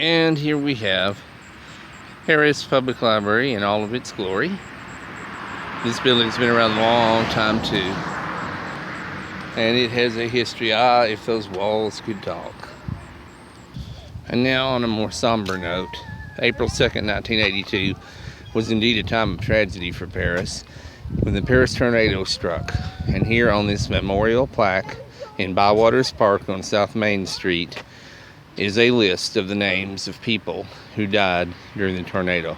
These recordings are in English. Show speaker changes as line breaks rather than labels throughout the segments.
And here we have Paris Public Library in all of its glory. This building's been around a long time too. And it has a history. If those walls could talk. And now on a more somber note, April 2nd, 1982 was indeed a time of tragedy for Paris when the Paris tornado struck. And here on this memorial plaque in Bywaters Park on South Main Street is a list of the names of people who died during the tornado.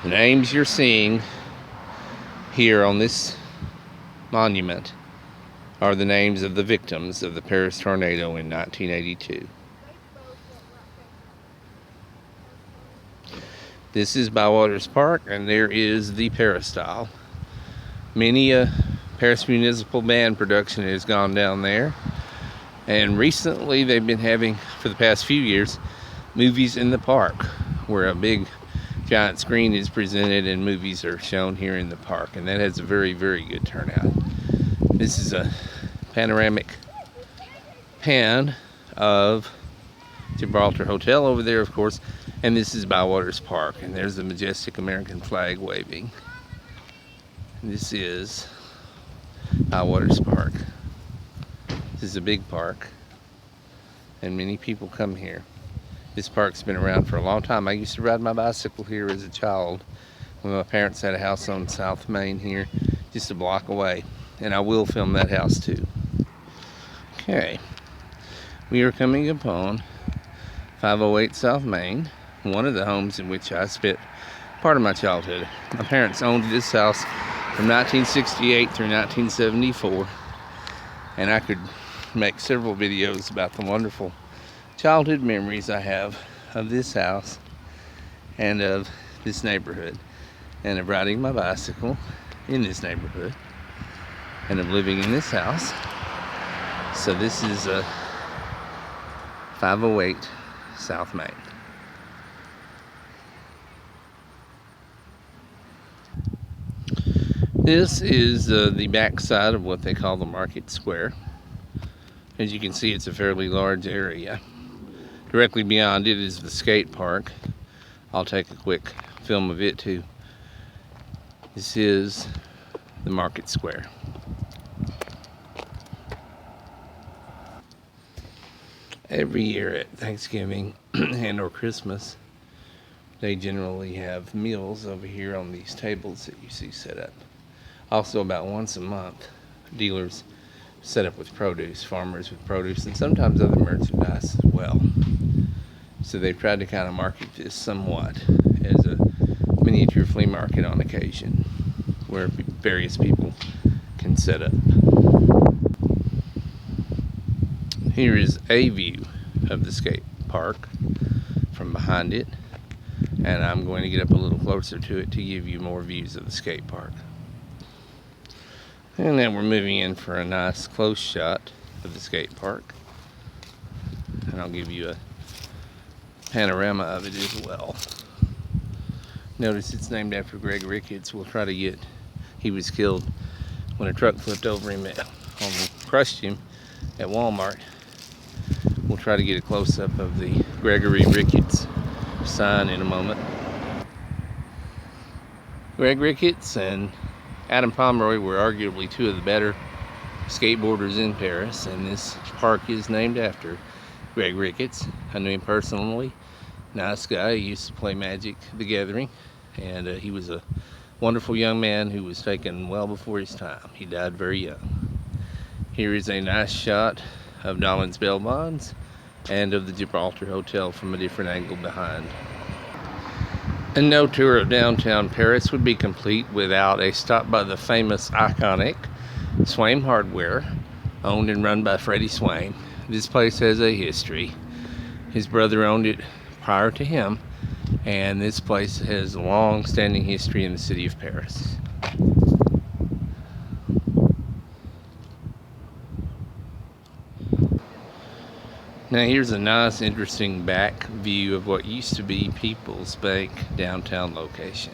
The names you're seeing here on this monument are the names of the victims of the Paris tornado in 1982. This is Bywaters Park, and there is the Peristyle. Many a Paris Municipal Band production has gone down there. And recently they've been having, for the past few years, movies in the park, where a big giant screen is presented and movies are shown here in the park. And that has a very, very good turnout. This is a panoramic pan of Gibraltar Hotel over there, of course. And this is Bywaters Park. And there's the majestic American flag waving. This is Bywaters Park. This is a big park, and many people come here. This park's been around for a long time. I used to ride my bicycle here as a child when my parents had a house on South Main here, just a block away. And I will film that house too. Okay, we are coming upon 508 South Main, one of the homes in which I spent part of my childhood. My parents owned this house from 1968 through 1974, and I could make several videos about the wonderful childhood memories I have of this house and of this neighborhood, and of riding my bicycle in this neighborhood, and of living in this house. So this is 508 South Main. This is the back side of what they call the Market Square. As you can see, it's a fairly large area. Directly beyond it is the skate park. I'll take a quick film of it too. This is the Market Square. Every year at Thanksgiving and or Christmas, they generally have meals over here on these tables that you see set up. Also, about once a month, dealers set up with produce, farmers with produce, and sometimes other merchandise as well. So they've tried to kind of market this somewhat as a miniature flea market on occasion, where various people can set up. Here is a view of the skate park from behind it, and I'm going to get up a little closer to it to give you more views of the skate park. And then we're moving in for a nice close shot of the skate park. And I'll give you a panorama of it as well. Notice it's named after Gregory Ricketts. We'll try to get, he was killed when a truck flipped over him, crushed him at Walmart. We'll try to get a close-up of the Gregory Ricketts sign in a moment. Greg Ricketts and Adam Pomeroy were arguably two of the better skateboarders in Paris, and this park is named after Greg Ricketts. I knew him personally. Nice guy. He used to play Magic the Gathering, and he was a wonderful young man who was taken well before his time. He died very young. Here is a nice shot of Dollins Bail Bonds and of the Gibraltar Hotel from a different angle behind. And no tour of downtown Paris would be complete without a stop by the famous, iconic Swaim Hardware, owned and run by Freddie Swaim. This place has a history. His brother owned it prior to him, and this place has a long-standing history in the city of Paris. Now here's a nice, interesting back view of what used to be People's Bank downtown location.